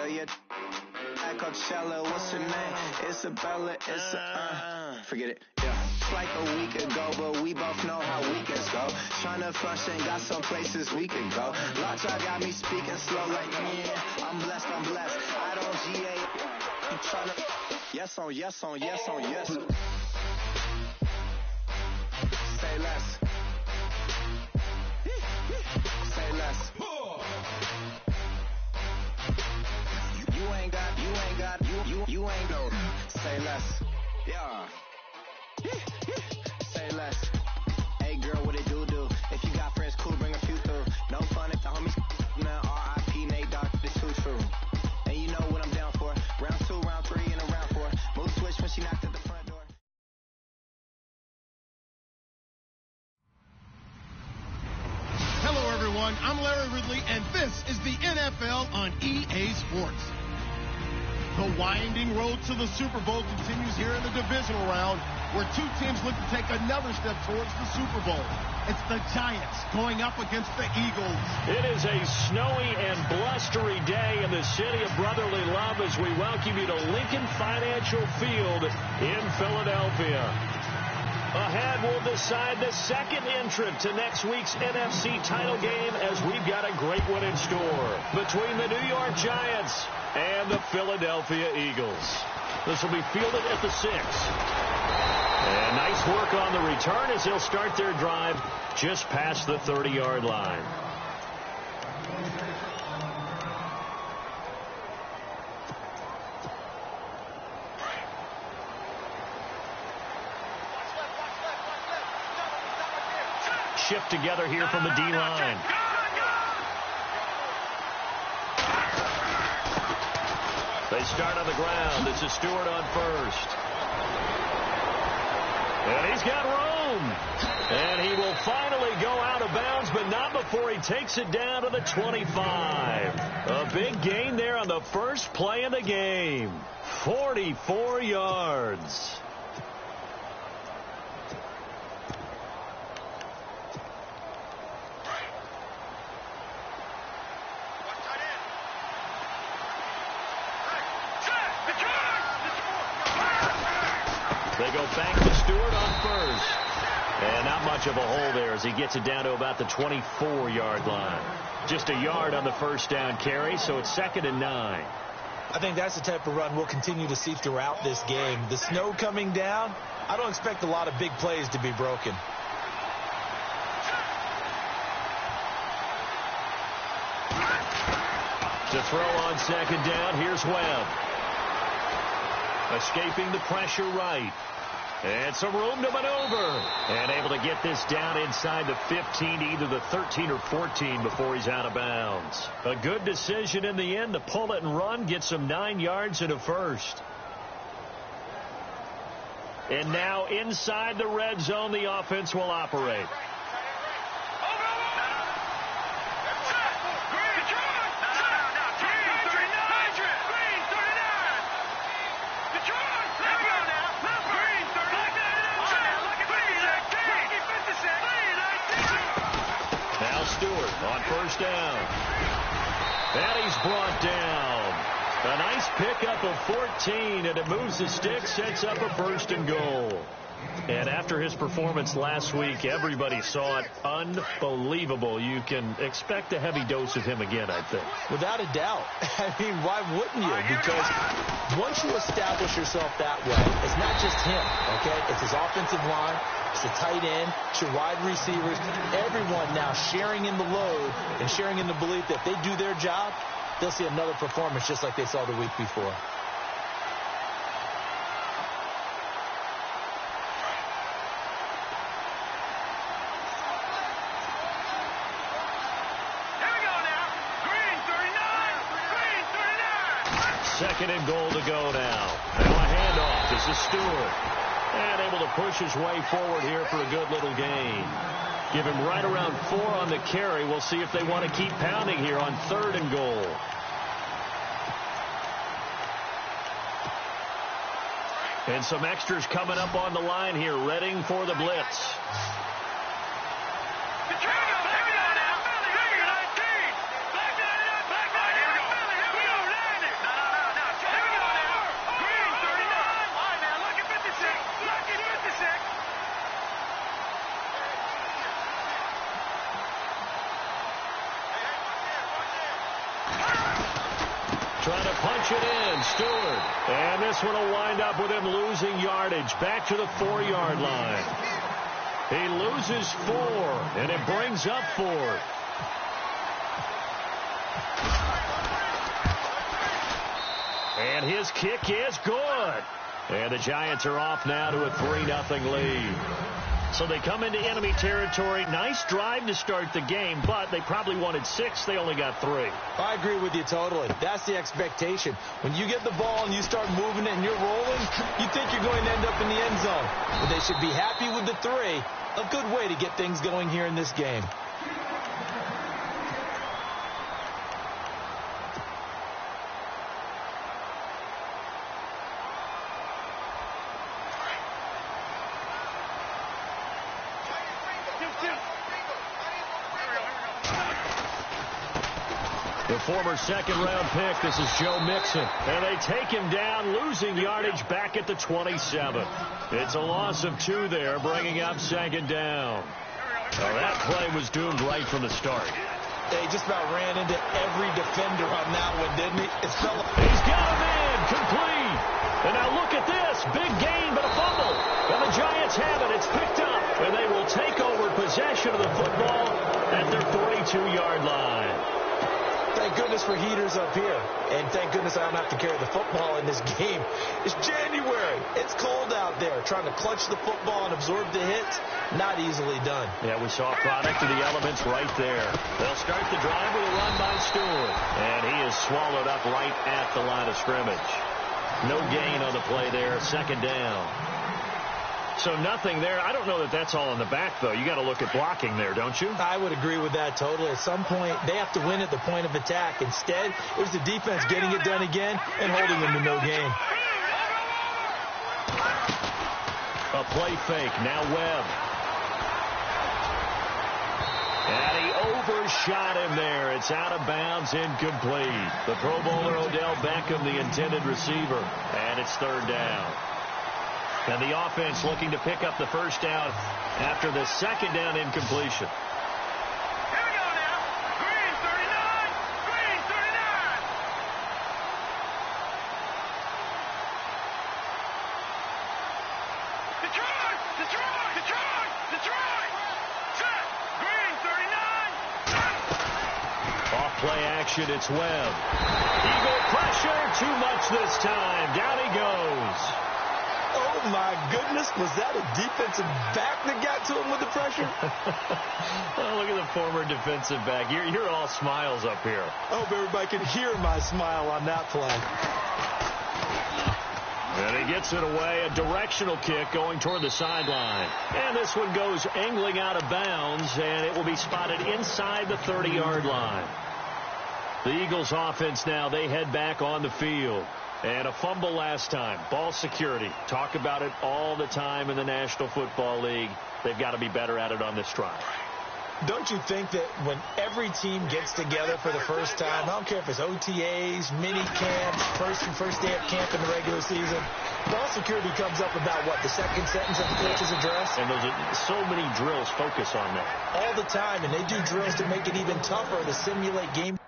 Australia. At Coachella, what's her name? Isabella, forget it, yeah. It's like a week ago, but we both know how weekends go. Tryna function, got some places we could go. Lots y'all got me speaking slow like, yeah, I'm blessed. I don't GA. You tryna, yes on yes. Say less. Say less. You ain't no. Say less. Yeah. Say less. Hey girl, what it do? If you got friends, cool, bring a few through. No fun if the homies now R.I.P. Nate Dogg, this too true. And you know what I'm down for. Round 2, round 3, and a round 4. Move switch when she knocked at the front door. Hello everyone, I'm Larry Ridley, and this is the NFL on EA Sports. The winding road to the Super Bowl continues here in the divisional round, where two teams look to take another step towards the Super Bowl. It's the Giants going up against the Eagles. It is a snowy and blustery day in the city of brotherly love as we welcome you to Lincoln Financial Field in Philadelphia. Ahead, we'll decide the second entrant to next week's NFC title game as we've got a great one in store between the New York Giants and the Philadelphia Eagles. This will be fielded at the 6. And nice work on the return as they'll start their drive just past the 30-yard line. Shift together here from the D-line. They start on the ground. It's a Stewart on first. And he's got room. And he will finally go out of bounds, but not before he takes it down to the 25. A big gain there on the first play of the game. 44 yards. They go back to Stewart on first. And not much of a hole there as he gets it down to about the 24-yard line. Just a yard on the first down carry, so it's 2nd and 9. I think that's the type of run we'll continue to see throughout this game. The snow coming down, I don't expect a lot of big plays to be broken. To throw on 2nd down, here's Webb. Escaping the pressure right. And some room to maneuver. And able to get this down inside the 15, either the 13 or 14 before he's out of bounds. A good decision in the end to pull it and run, get some 9 yards and a first. And now inside the red zone, the offense will operate. On first down. And he's brought down. A nice pickup of 14, and it moves the stick, sets up a 1st and goal. And after his performance last week, everybody saw it. Unbelievable. You can expect a heavy dose of him again, I think. Without a doubt. I mean, why wouldn't you? Because once you establish yourself that way, it's not just him, okay? It's his offensive line. It's the tight end, it's your wide receivers, everyone now sharing in the load and sharing in the belief that if they do their job, they'll see another performance just like they saw the week before. Here we go now. Green 39. Green 39. 2nd and goal to go now. Now a handoff. This is Stewart. And able to push his way forward here for a good little gain. Give him right around 4 on the carry. We'll see if they want to keep pounding here on 3rd and goal. And some extras coming up on the line here, readying for the blitz. Trying to punch it in, Stewart. And this one will wind up with him losing yardage back to the 4-yard line. He loses 4, and it brings up 4. And his kick is good. And the Giants are off now to a 3-0 lead. So they come into enemy territory. Nice drive to start the game, but they probably wanted 6. They only got 3. I agree with you totally. That's the expectation. When you get the ball and you start moving it and you're rolling, you think you're going to end up in the end zone. But they should be happy with the 3. A good way to get things going here in this game. The former second-round pick, this is Joe Mixon. And they take him down, losing yardage back at the 27. It's a loss of 2 there, bringing up 2nd down. Well, that play was doomed right from the start. They just about ran into every defender on that one, didn't he? He's got him in, complete. And now look at this, big gain, but a fumble. And the Giants have it, it's picked up. And they will take over possession of the football at their 42-yard line. Thank goodness for heaters up here. And thank goodness I don't have to carry the football in this game. It's January. It's cold out there. Trying to clutch the football and absorb the hits, not easily done. Yeah, we saw a product of the elements right there. They'll start the drive with a run by Stewart. And he is swallowed up right at the line of scrimmage. No gain on the play there. 2nd down. So nothing there. I don't know that that's all in the back, though. You got to look at blocking there, don't you? I would agree with that totally. At some point, they have to win at the point of attack. Instead, it was the defense getting it done again and holding them to no gain. A play fake. Now Webb. And he overshot him there. It's out of bounds, incomplete. The Pro Bowler Odell Beckham, the intended receiver. And it's 3rd down. And the offense looking to pick up the 1st down after the 2nd down incompletion. Here we go now. Green 39. Green 39. Detroit. Detroit. Detroit. Detroit. Set. Green 39. Off play action. It's Webb. Eagle pressure. Too much this time. Down he goes. Oh, my goodness. Was that a defensive back that got to him with the pressure? Oh, look at the former defensive back. You're all smiles up here. I hope everybody can hear my smile on that play. And he gets it away. A directional kick going toward the sideline. And this one goes angling out of bounds, and it will be spotted inside the 30-yard line. The Eagles offense now, they head back on the field. And a fumble last time. Ball security. Talk about it all the time in the National Football League. They've got to be better at it on this drive. Don't you think that when every team gets together for the first time, I don't care if it's OTAs, mini camps, first day of camp in the regular season, ball security comes up about, what, the 2nd sentence of the coach's address? And those are so many drills focus on that. All the time, and they do drills to make it even tougher to simulate game.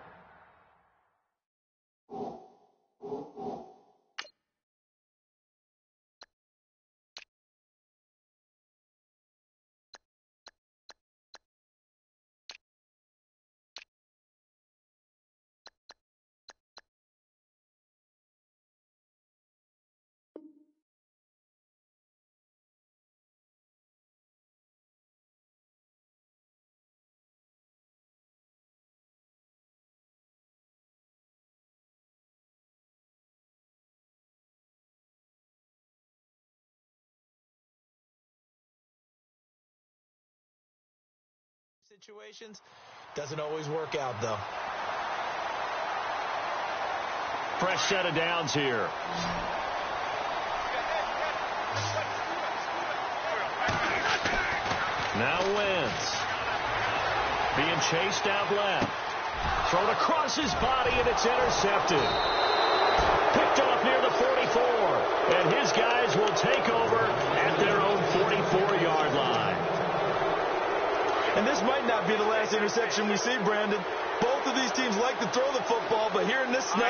Situations doesn't always work out, though. Fresh set of downs here. Now Wentz being chased out left, thrown across his body, and it's intercepted. Picked off near the 44, and his guys will take over at their own 44-yard line. And this might not be the last interception we see, Brandon. Both of these teams like to throw the football, but here in this snow,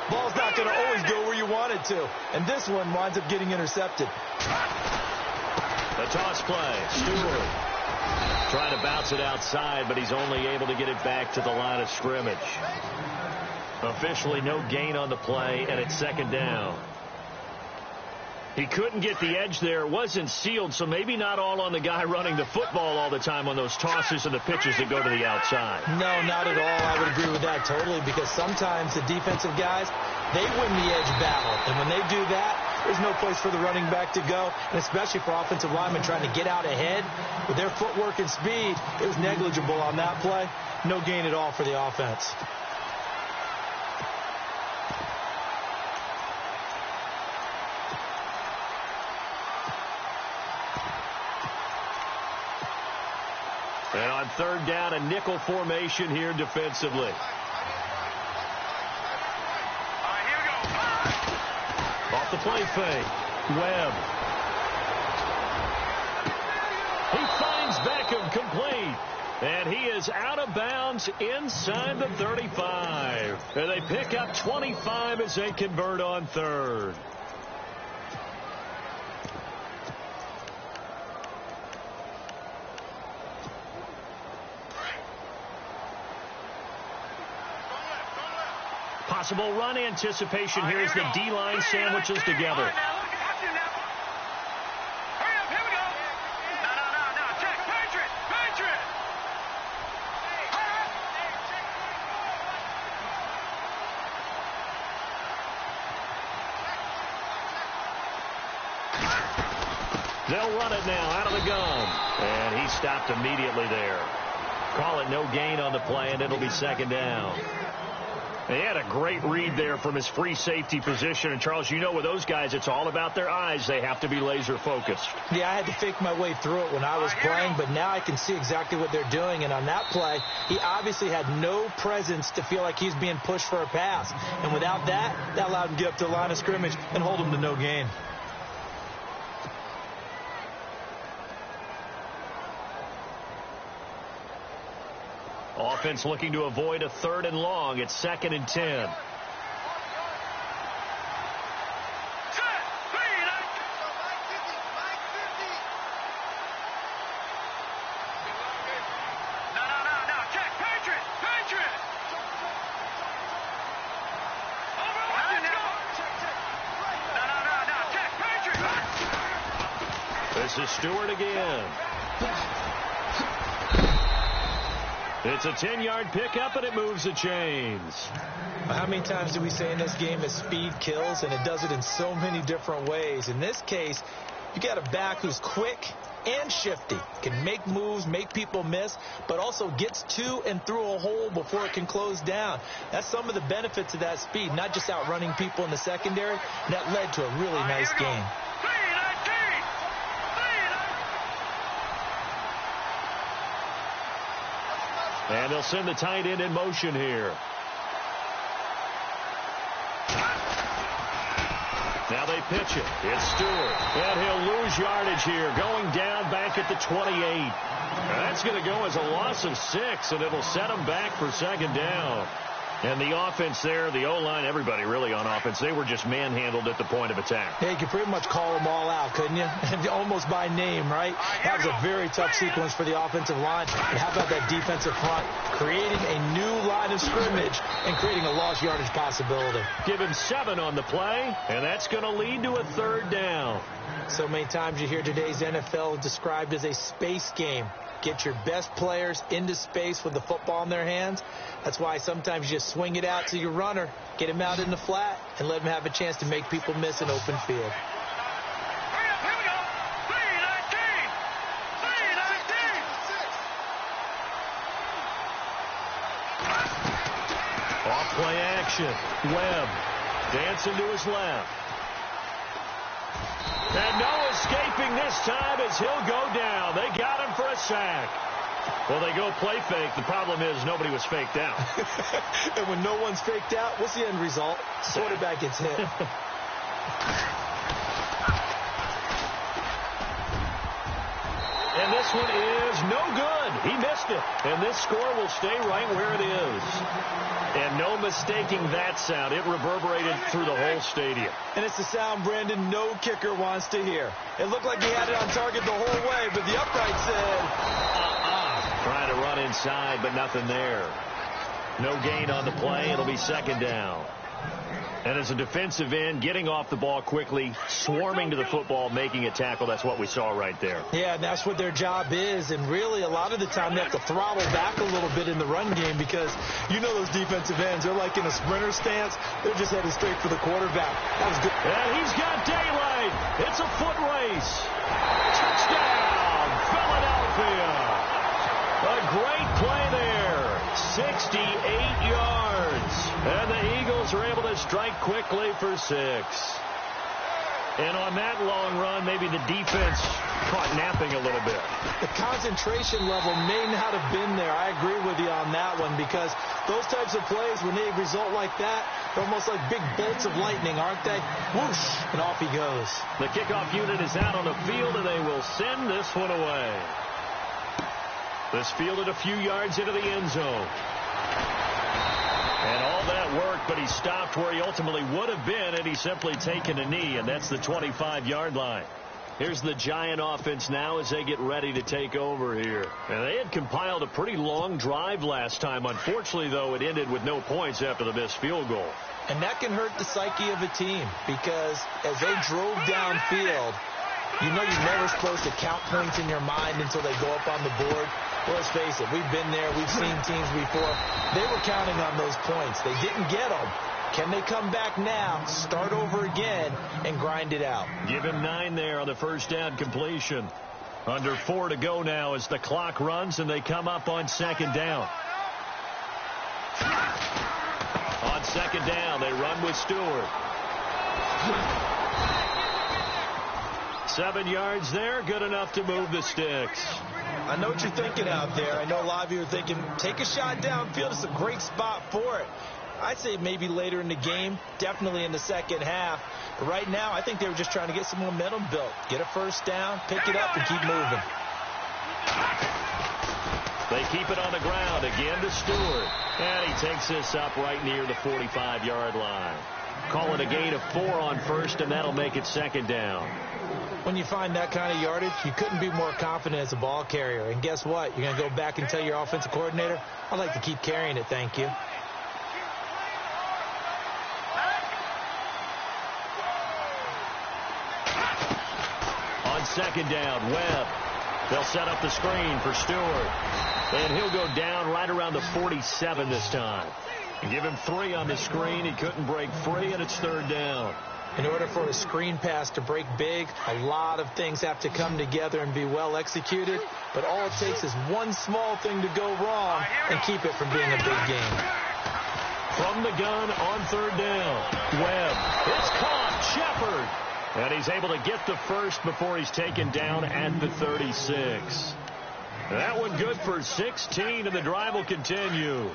Ball's not going to always go where you want it to. And this one winds up getting intercepted. The toss play. Stewart trying to bounce it outside, but he's only able to get it back to the line of scrimmage. Officially no gain on the play, and it's second down. He couldn't get the edge there. It wasn't sealed, so maybe not all on the guy running the football all the time on those tosses and the pitches that go to the outside. No, not at all. I would agree with that totally, because sometimes the defensive guys, they win the edge battle. And when they do that, there's no place for the running back to go, and especially for offensive linemen trying to get out ahead. With their footwork and speed, it was negligible on that play. No gain at all for the offense. And on third down, a nickel formation here defensively. All right, here we go. Off the play fake. Webb. He finds Beckham complete. And he is out of bounds inside the 35. And they pick up 25 as they convert on third. Possible run anticipation here as the D-line sandwiches together. Hurry up, here we go. No, check, Patriot. They'll run it now out of the gun. And he stopped immediately there. Call it no gain on the play, and it'll be second down. He had a great read there from his free safety position. And, Charles, you know with those guys, it's all about their eyes. They have to be laser focused. Yeah, I had to fake my way through it when I was playing, but now I can see exactly what they're doing. And on that play, he obviously had no presence to feel like he's being pushed for a pass. And without that, that allowed him to get up to the line of scrimmage and hold him to no gain. Offense looking to avoid a third and long. It's 2nd and 10. This is Stewart again. It's a 10-yard pickup, and it moves the chains. How many times do we say in this game that speed kills, and it does it in so many different ways? In this case, you got a back who's quick and shifty, can make moves, make people miss, but also gets to and through a hole before it can close down. That's some of the benefits of that speed, not just outrunning people in the secondary. That led to a really nice game. And they'll send the tight end in motion here. Now they pitch it. It's Stewart. And he'll lose yardage here, going down back at the 28. And that's going to go as a loss of 6, and it'll set them back for second down. And the offense there, the O-line, everybody really on offense, they were just manhandled at the point of attack. Yeah, you could pretty much call them all out, couldn't you? Almost by name, right? That was a very tough sequence for the offensive line. And how about that defensive front creating a new line of scrimmage and creating a lost yardage possibility? Give him 7 on the play, and that's going to lead to a third down. So many times you hear today's NFL described as a space game. Get your best players into space with the football in their hands. That's why sometimes you just swing it out to your runner, get him out in the flat, and let him have a chance to make people miss an open field. Hurry up, here we go. 3-19. Off play action. Webb dancing to his left. And no escaping this time as he'll go down. They got him for a sack. Well, they go play fake. The problem is nobody was faked out. And when no one's faked out, what's the end result? Quarterback gets hit. And this one is no good. He missed it. And this score will stay right where it is. And no mistaking that sound. It reverberated through the whole stadium. And it's the sound, Brandon, no kicker wants to hear. It looked like he had it on target the whole way, but the upright said, Trying to run inside, but nothing there. No gain on the play. It'll be second down. And as a defensive end, getting off the ball quickly, swarming to the football, making a tackle, that's what we saw right there. Yeah, and that's what their job is. And really, a lot of the time, they have to throttle back a little bit in the run game because you know those defensive ends, they're like in a sprinter stance. They're just headed straight for the quarterback. That was good. And he's got daylight. It's a foot race. Touchdown, Philadelphia. A great play there. 68 yards. And the Eagles are able to strike quickly for 6. And on that long run, maybe the defense caught napping a little bit. The concentration level may not have been there. I agree with you on that one because those types of plays, when they result like that, they're almost like big bolts of lightning, aren't they? Whoosh, and off he goes. The kickoff unit is out on the field, and they will send this one away. This fielded a few yards into the end zone. And all that worked, but he stopped where he ultimately would have been had he simply taken a knee, and that's the 25-yard line. Here's the Giant offense now as they get ready to take over here. And they had compiled a pretty long drive last time. Unfortunately, though, it ended with no points after the missed field goal. And that can hurt the psyche of a team because as they drove downfield, you know you're never supposed to count points in your mind until they go up on the board. Well, let's face it, we've been there. We've seen teams before. They were counting on those points. They didn't get them. Can they come back now, start over again, and grind it out? Give him 9 there on the first down completion. Under 4 to go now as the clock runs, and they come up on second down. On second down, they run with Stewart. 7 yards there, good enough to move the sticks. I know what you're thinking out there. I know a lot of you are thinking, take a shot downfield. It's a great spot for it. I'd say maybe later in the game, definitely in the second half. But right now, I think they were just trying to get some momentum built. Get a first down, pick it up, and keep moving. They keep it on the ground again to Stewart. And he takes this up right near the 45-yard line. Call it a gain of 4 on first, and that'll make it second down. When you find that kind of yardage, you couldn't be more confident as a ball carrier. And guess what? You're going to go back and tell your offensive coordinator, I'd like to keep carrying it, thank you. On second down, Webb. They'll set up the screen for Stewart. And he'll go down right around the 47 this time. And give him 3 on the screen. He couldn't break free, and it's third down. In order for a screen pass to break big, a lot of things have to come together and be well executed. But all it takes is one small thing to go wrong and keep it from being a big game. From the gun on third down, Webb. It's caught, Shepard. And he's able to get the first before he's taken down at the 36. That one good for 16, and the drive will continue.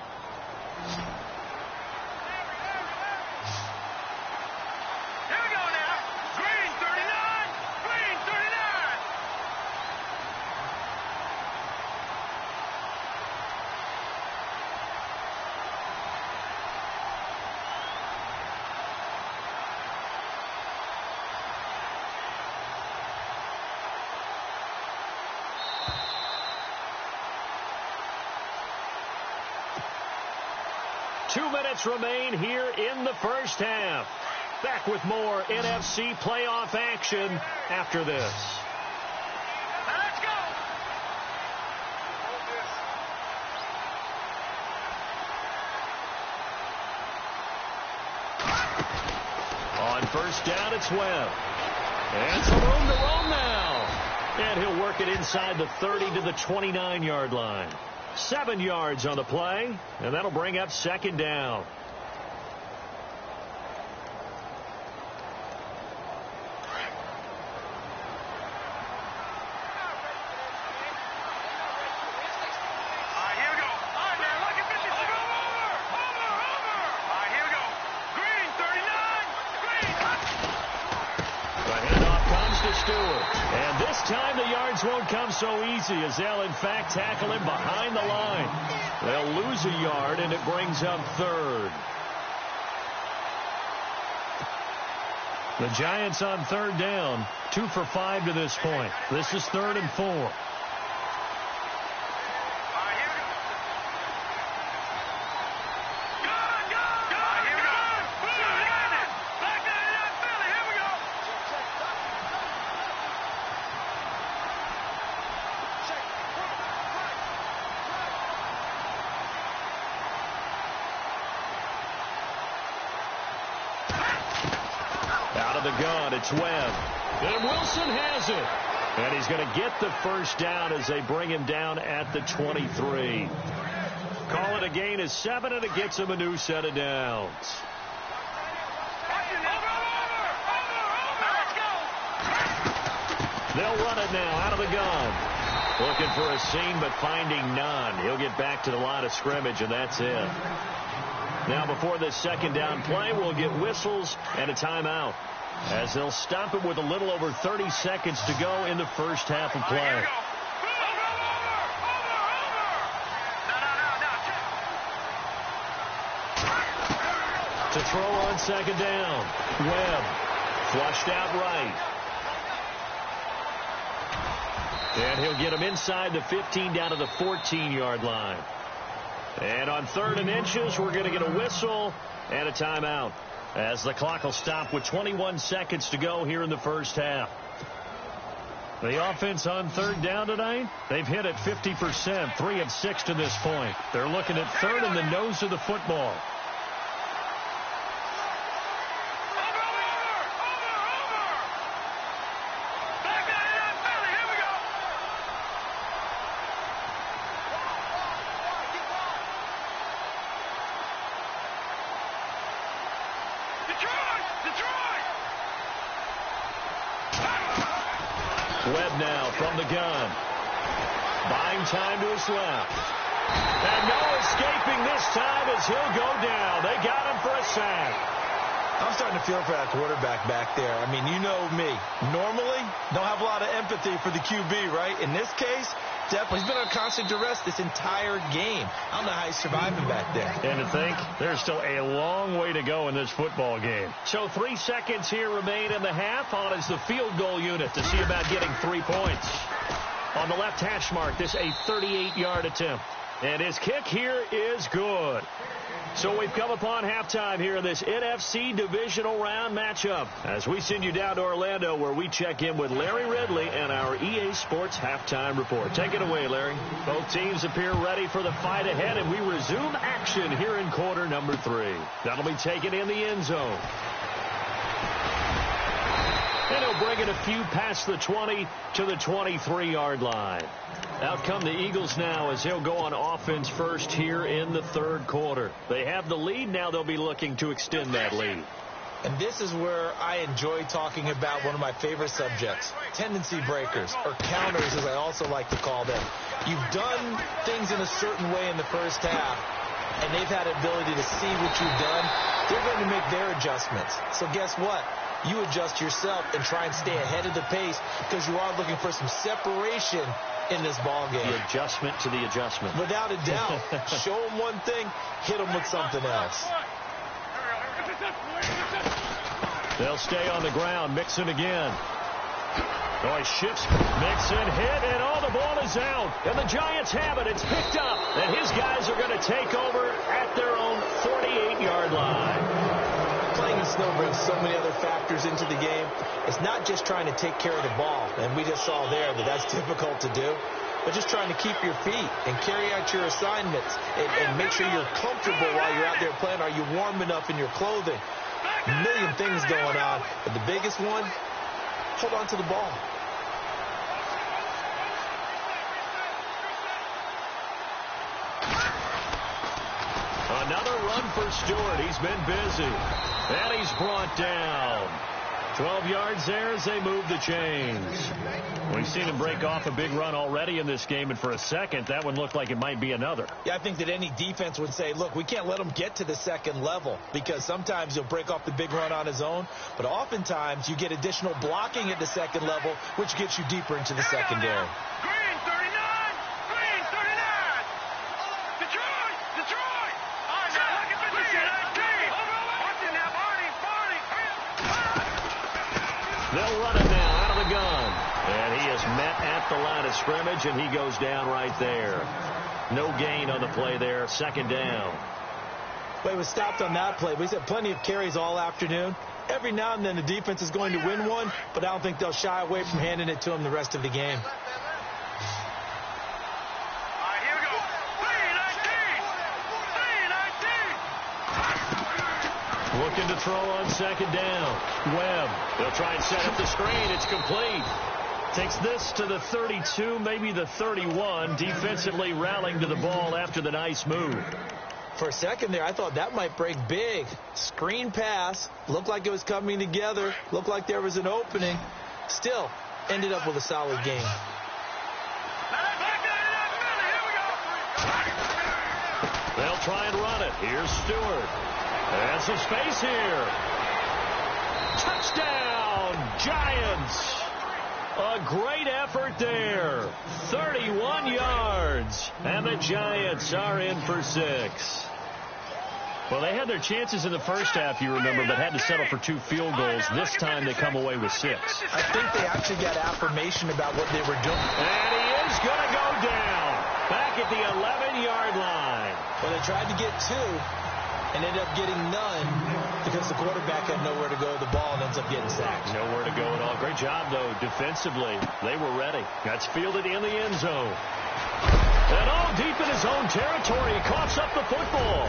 Remain here in the first half. Back with more NFC playoff action after this. Let's go. On first down, it's Webb. And some room to roam now. And he'll work it inside the 30 to the 29-yard line. 7 yards on the play, and that'll bring up second down. comes to Stewart. And this time the yards won't come so easy as they'll, in fact, tackle him behind the line. They'll lose a yard, and it brings up third. The Giants on third down, 2 for 5 to this point. This is 3rd and 4. It's Webb. And Wilson has it. And he's going to get the first down as they bring him down at the 23. Call it a gain of 7, and it gets him a new set of downs. They'll run it now out of the gun. Looking for a seam, but finding none. He'll get back to the line of scrimmage, and that's it. Now, before this second down play, we'll get whistles and a timeout, as they'll stop it with a little over 30 seconds to go in the first half of play. To throw on second down, Webb flushed out right. And he'll get him inside the 15 down to the 14-yard line. And on 3rd and inches, we're going to get a whistle and a timeout, as the clock will stop with 21 seconds to go here in the first half. The offense on 3rd down tonight, they've hit it 50%, 3 of 6 to this point. They're looking at 3rd in the nose of the football. Webb now from the gun. Buying time to his left. And no escaping this time as he'll go down. They got him for a sack. I'm starting to feel for that quarterback back there. I mean, you know me. Normally, don't have a lot of empathy for the QB, right? In this case, definitely. He's been on constant duress this entire game. I don't know how he's surviving back there. And to think, there's still a long way to go in this football game. So 3 seconds here remain in the half. On is the field goal unit to see about getting 3 points. On the left hash mark, this a 38-yard attempt. And his kick here is good. So we've come upon halftime here in this NFC divisional round matchup, as we send you down to Orlando, where we check in with Larry Ridley and our EA Sports halftime report. Take it away, Larry. Both teams appear ready for the fight ahead, and we resume action here in quarter number 3. That'll be taken in the end zone. And he'll bring it a few past the 20 to the 23-yard line. Out come the Eagles now as they'll go on offense first here in the 3rd quarter. They have the lead. Now they'll be looking to extend that lead. And this is where I enjoy talking about one of my favorite subjects, tendency breakers, or counters as I also like to call them. You've done things in a certain way in the first half, and they've had the ability to see what you've done. They're going to make their adjustments. So guess what? You adjust yourself and try and stay ahead of the pace, because you are looking for some separation in this ball game. The adjustment to the adjustment. Without a doubt. Show them one thing, hit them with something else. They'll stay on the ground. Mixon again. Oh, he shifts. Mixon hit, and the ball is out. And the Giants have it. It's picked up. And his guys are going to take over at their own 48-yard line. Playing in snow brings so many other factors into the game. It's not just trying to take care of the ball, and we just saw there that that's difficult to do, but just trying to keep your feet and carry out your assignments and make sure you're comfortable while you're out there playing. Are you warm enough in your clothing? A million things going on, but the biggest one, hold on to the ball. Another run for Stewart. He's been busy. And he's brought down. 12 yards there as they move the chains. We've seen him break off a big run already in this game, and for a second, that one looked like it might be another. Yeah, I think that any defense would say, look, we can't let him get to the second level, because sometimes he'll break off the big run on his own, but oftentimes you get additional blocking at the second level, which gets you deeper into the secondary. Green 39! Green 39! Detroit! Detroit! All right, now look at this. Green 19! Watch it now, Barney! They'll run it now out of the gun. And he is met at the line of scrimmage, and he goes down right there. No gain on the play there. Second down. Well, he was stopped on that play. He's had plenty of carries all afternoon. Every now and then the defense is going to win one, but I don't think they'll shy away from handing it to him the rest of the game. All right, here we go. Green 19! Looking to throw on second down. Webb. They'll try and set up the screen. It's complete. Takes this to the 32, maybe the 31. Defensively rallying to the ball after the nice move. For a second there, I thought that might break big. Screen pass. Looked like it was coming together. Looked like there was an opening. Still, ended up with a solid game. They'll try and run it. Here's Stewart. And some space here. Touchdown, Giants. A great effort there. 31 yards. And the Giants are in for 6. Well, they had their chances in the first half, you remember, but had to settle for 2 field goals. This time they come away with 6. I think they actually got affirmation about what they were doing. And he is going to go down. Back at the 11-yard line. Well, they tried to get 2 and ended up getting none because the quarterback had nowhere to go with the ball and ends up getting sacked. Nowhere to go at all. Great job, though, defensively. They were ready. That's fielded in the end zone. And all deep in his own territory, he coughs up the football.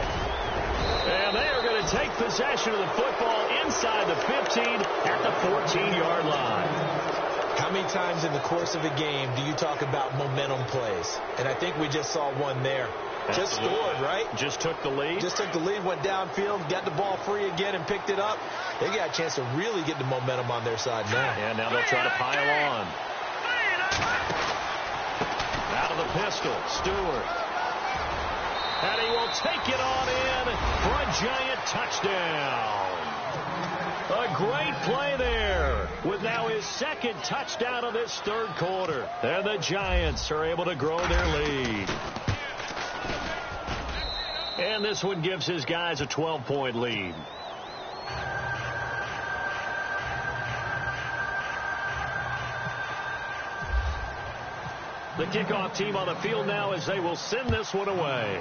And they are going to take possession of the football inside the 15 at the 14-yard line. How many times in the course of a game do you talk about momentum plays? And I think we just saw one there. Just scored, right? Just took the lead. Just took the lead, went downfield, got the ball free again, and picked it up. They got a chance to really get the momentum on their side now. And now they'll try to pile on. Out of the pistol, Stewart. And he will take it on in for a Giant touchdown. A great play there with now his second touchdown of this third quarter. And the Giants are able to grow their lead. And this one gives his guys a 12-point lead. The kickoff team on the field now as they will send this one away.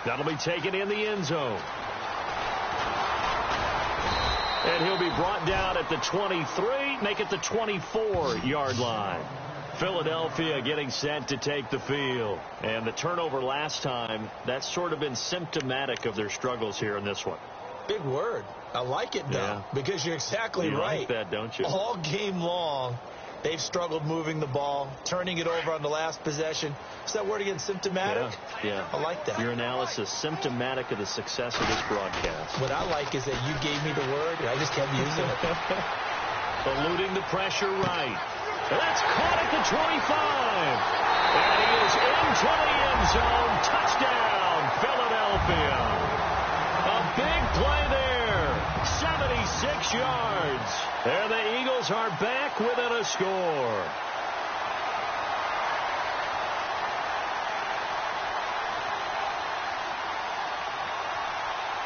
That'll be taken in the end zone. And he'll be brought down at the 23, make it the 24-yard line. Philadelphia getting set to take the field. And the turnover last time, that's sort of been symptomatic of their struggles here in this one. Big word. I like it, though, because you're exactly right. You like that, don't you? All game long, they've struggled moving the ball, turning it over on the last possession. Is that word again, symptomatic? Yeah. I like that. Your analysis, symptomatic of the success of this broadcast. What I like is that you gave me the word, and I just kept using it. Eluding the pressure right. That's caught at the 25. And he is into the end zone. Touchdown, Philadelphia. A big play there. 76 yards. And the Eagles are back within a score.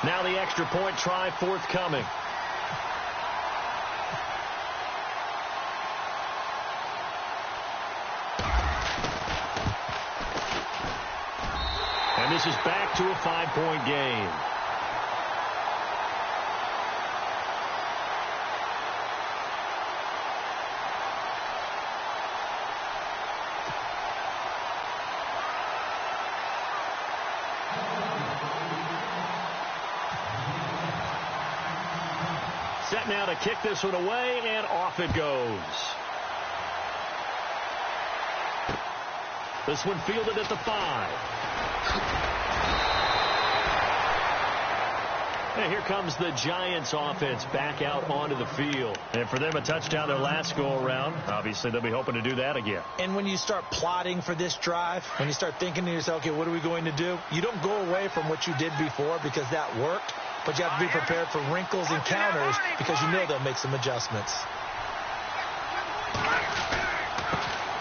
Now the extra point try forthcoming. And this is back to a 5-point game. Set now to kick this one away, and off it goes. This one fielded at the 5. And here comes the Giants offense back out onto the field. And for them, a touchdown their last go-around. Obviously, they'll be hoping to do that again. And when you start plotting for this drive, when you start thinking to yourself, okay, what are we going to do? You don't go away from what you did before because that worked, but you have to be prepared for wrinkles and counters because you know they'll make some adjustments.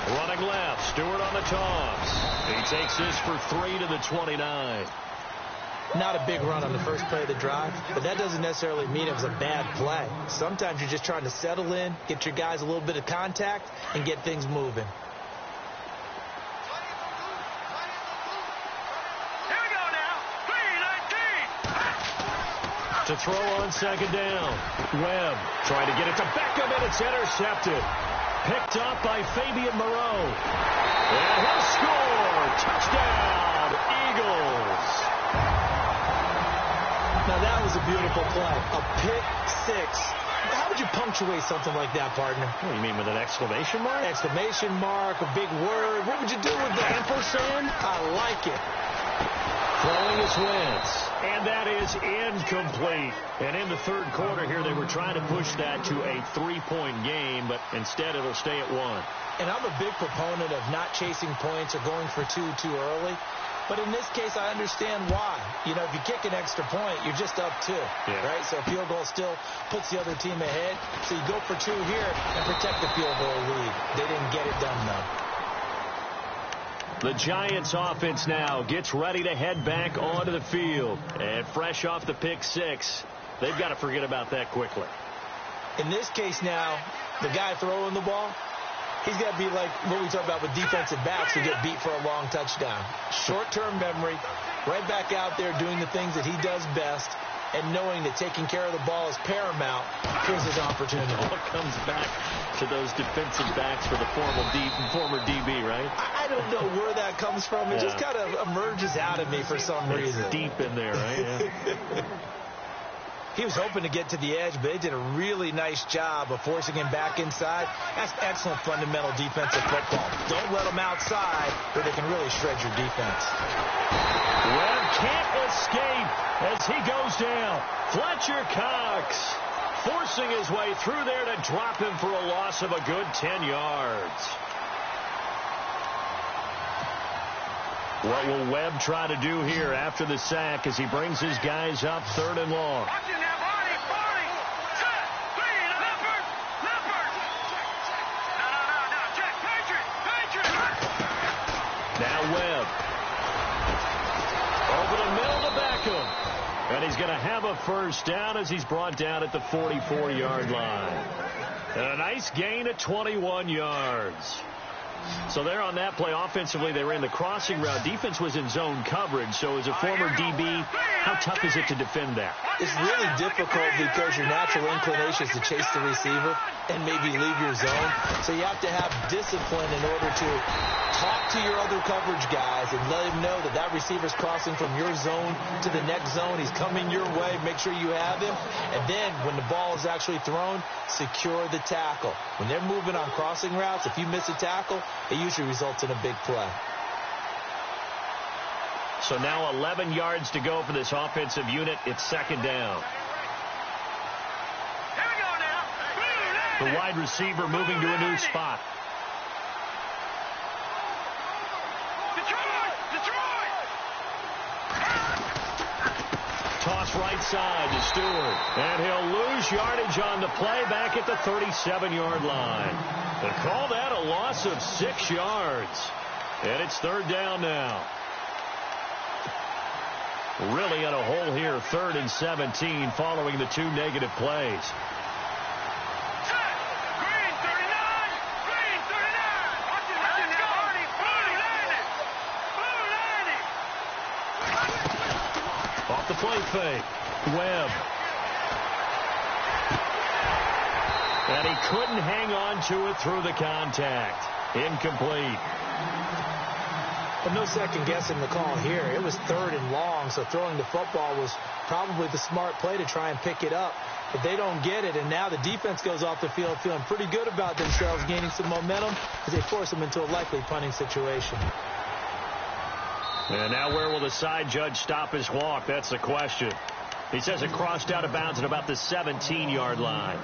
Running left, Stewart on the toss. He takes this for 3 to the 29. Not a big run on the first play of the drive, but that doesn't necessarily mean it was a bad play. Sometimes you're just trying to settle in, get your guys a little bit of contact, and get things moving. Here we go now. 3-19. To throw on second down. Webb trying to get it to Beckham, and it's intercepted. Picked up by Fabian Moreau. And he'll score. Touchdown, Eagles. Now, that was a beautiful play. A pick six. How would you punctuate something like that, partner? What do you mean, with an exclamation mark? Exclamation mark, a big word. What would you do with that? Ampersand? I like it. Throwing is Wentz. And that is incomplete. And in the third quarter here, they were trying to push that to a 3-point game, but instead it'll stay at 1. And I'm a big proponent of not chasing points or going for two too early. But in this case, I understand why. You know, if you kick an extra point, you're just up 2, right? So a field goal still puts the other team ahead. So you go for 2 here and protect the field goal lead. They didn't get it done, though. The Giants offense now gets ready to head back onto the field. And fresh off the pick 6, they've got to forget about that quickly. In this case now, the guy throwing the ball, he's got to be like what we talk about with defensive backs who get beat for a long touchdown. Short-term memory, right back out there doing the things that he does best, and knowing that taking care of the ball is paramount. Here's his opportunity. It all comes back to those defensive backs for the former DB, right? I don't know where that comes from. It just kind of emerges out of me for some reason. It's deep in there, right? Yeah. He was hoping to get to the edge, but they did a really nice job of forcing him back inside. That's excellent fundamental defensive football. Don't let them outside where they can really shred your defense. Webb can't escape as he goes down. Fletcher Cox forcing his way through there to drop him for a loss of a good 10 yards. What will Webb try to do here after the sack as he brings his guys up 3rd and long? Now Webb. Over the middle to Beckham. And he's going to have a first down as he's brought down at the 44-yard line. And a nice gain of 21 yards. So there on that play, offensively, they ran the crossing route. Defense was in zone coverage. So as a former DB, how tough is it to defend that? It's really difficult because your natural inclination is to chase the receiver and maybe leave your zone. So you have to have discipline in order to talk to your other coverage guys and let him know that that receiver's crossing from your zone to the next zone. He's coming your way. Make sure you have him. And then when the ball is actually thrown, secure the tackle. When they're moving on crossing routes, if you miss a tackle, it usually results in a big play. So now 11 yards to go for this offensive unit. It's 2nd down. Here we go now. The wide receiver moving to a new spot. Toss right side to Stewart. And he'll lose yardage on the play back at the 37-yard line. They call that a loss of 6 yards. And it's 3rd down now. Really in a hole here, 3rd and 17 following the 2 negative plays. Green 39. Green 39. Let's go. Blue 90. Off the play fake. Webb. And he couldn't hang on to it through the contact. Incomplete. But no second guessing the call here. It was 3rd and long, so throwing the football was probably the smart play to try and pick it up. But they don't get it, and now the defense goes off the field feeling pretty good about themselves, gaining some momentum as they force them into a likely punting situation. And now where will the side judge stop his walk? That's the question. He says it crossed out of bounds at about the 17-yard line.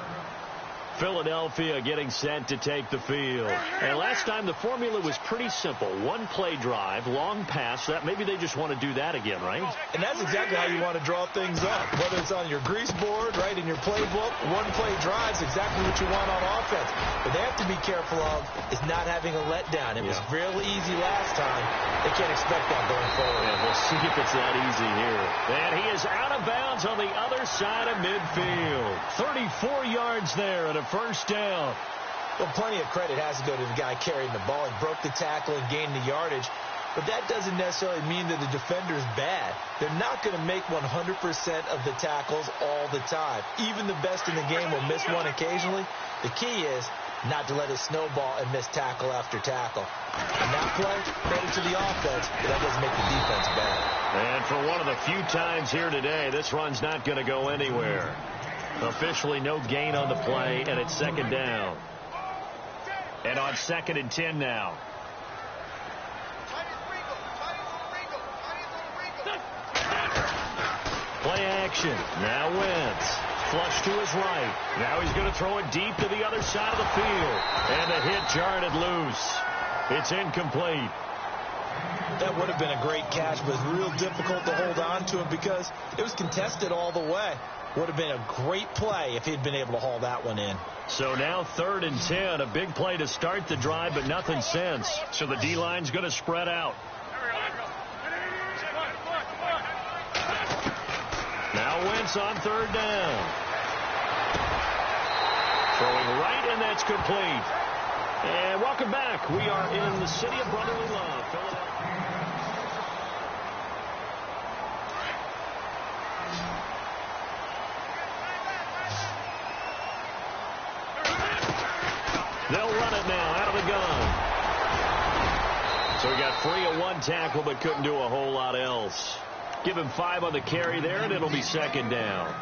Philadelphia getting set to take the field. And last time the formula was pretty simple. One play drive, long pass. That maybe they just want to do that again, right? And that's exactly how you want to draw things up. Whether it's on your grease board, right, in your playbook, one play drives exactly what you want on offense. But they have to be careful of is not having a letdown. It was fairly easy last time. They can't expect that going forward. Yeah, we'll see if it's that easy here. And he is out of bounds on the other side of midfield. 34 yards there and a first down. Well, plenty of credit has to go to the guy carrying the ball. He broke the tackle and gained the yardage. But that doesn't necessarily mean that the defender is bad. They're not going to make 100% of the tackles all the time. Even the best in the game will miss one occasionally. The key is not to let it snowball and miss tackle after tackle. And that play made it to the offense, but that doesn't make the defense bad. And for one of the few times here today, this run's not going to go anywhere. Officially no gain on the play, and it's second down. And on 2nd and 10 now. Play action. Now Wentz. Flush to his right. Now he's going to throw it deep to the other side of the field. And the hit jarred it loose. It's incomplete. That would have been a great catch, but it's real difficult to hold on to it because it was contested all the way. Would have been a great play if he'd been able to haul that one in. So now 3rd and 10. A big play to start the drive, but nothing since. So the D-line's going to spread out. Now Wentz on 3rd down. Throwing right, and that's complete. And welcome back. We are in the city of brotherly love, Philadelphia. They'll run it now out of the gun. So he got free of one tackle but couldn't do a whole lot else. Give him 5 on the carry there, and it'll be second down.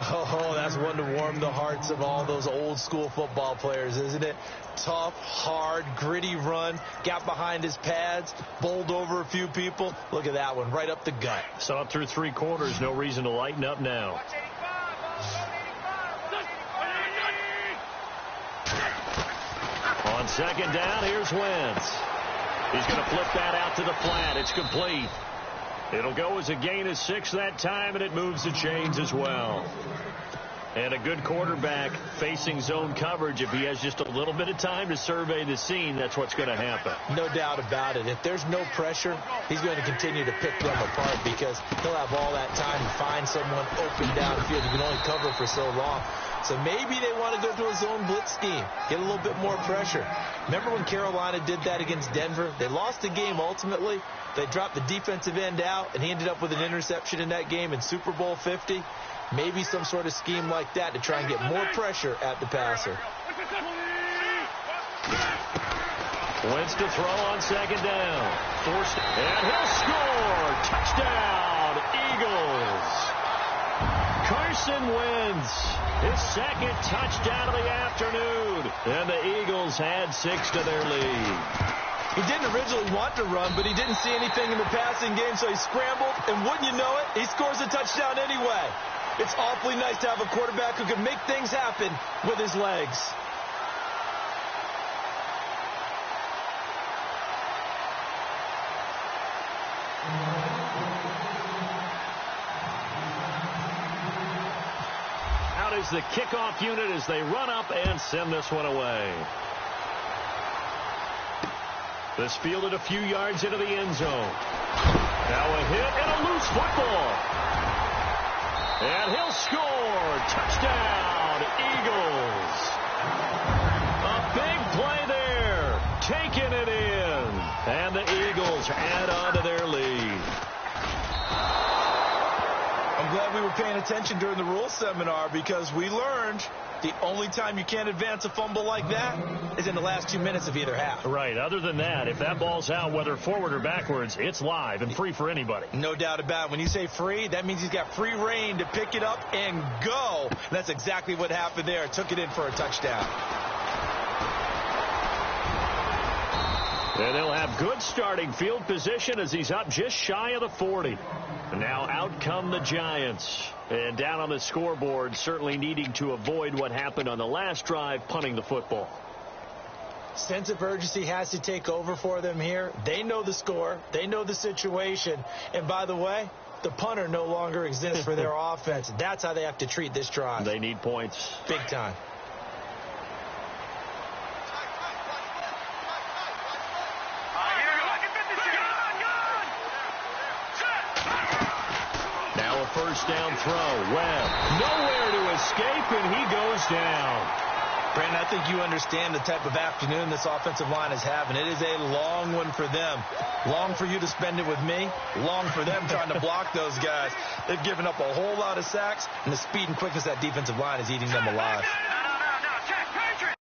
Oh, that's one to warm the hearts of all those old school football players, isn't it? Tough, hard, gritty run. Got behind his pads, bowled over a few people. Look at that one, right up the gut. Saw it through 3 quarters. No reason to lighten up now. On second down, here's Wentz. He's going to flip that out to the flat. It's complete. It'll go as a gain of 6 that time, and it moves the chains as well. And a good quarterback facing zone coverage. If he has just a little bit of time to survey the scene, that's what's going to happen. No doubt about it. If there's no pressure, he's going to continue to pick them apart because he'll have all that time to find someone open downfield. He can only cover for so long. So maybe they want to go to a zone blitz scheme, get a little bit more pressure. Remember when Carolina did that against Denver? They lost the game ultimately. They dropped the defensive end out, and he ended up with an interception in that game in Super Bowl 50. Maybe some sort of scheme like that to try and get more pressure at the passer. Wentz to throw on second down. Forced, and he'll score. Touchdown, Eagles. Carson Wentz, his 2nd touchdown of the afternoon. And the Eagles add 6 to their lead. He didn't originally want to run, but he didn't see anything in the passing game, so he scrambled, and wouldn't you know it, he scores a touchdown anyway. It's awfully nice to have a quarterback who can make things happen with his legs. Out is the kickoff unit as they run up and send this one away. This fielded a few yards into the end zone. Now a hit and a loose football. And he'll score. Touchdown, Eagles. A big play there. Taking it in. And the Eagles add on to their lead. I'm glad we were paying attention during the rules seminar because we learned the only time you can't advance a fumble like that is in the last 2 minutes of either half. Right. Other than that, if that ball's out, whether forward or backwards, it's live and free for anybody. No doubt about it. When you say free, that means he's got free reign to pick it up and go. And that's exactly what happened there. Took it in for a touchdown. And they'll have good starting field position as he's up just shy of the 40. And now out come the Giants. And down on the scoreboard, certainly needing to avoid what happened on the last drive, punting the football. Sense of urgency has to take over for them here. They know the score. They know the situation. And by the way, the punter no longer exists for their offense. That's how they have to treat this drive. They need points. Big time. Now a first down throw. Webb nowhere to escape, and he goes down. Brandon, I think you understand the type of afternoon this offensive line is having. It is a long one for them. Long for you to spend it with me. Long for them trying to block those guys. They've given up a whole lot of sacks, and the speed and quickness of that defensive line is eating them alive.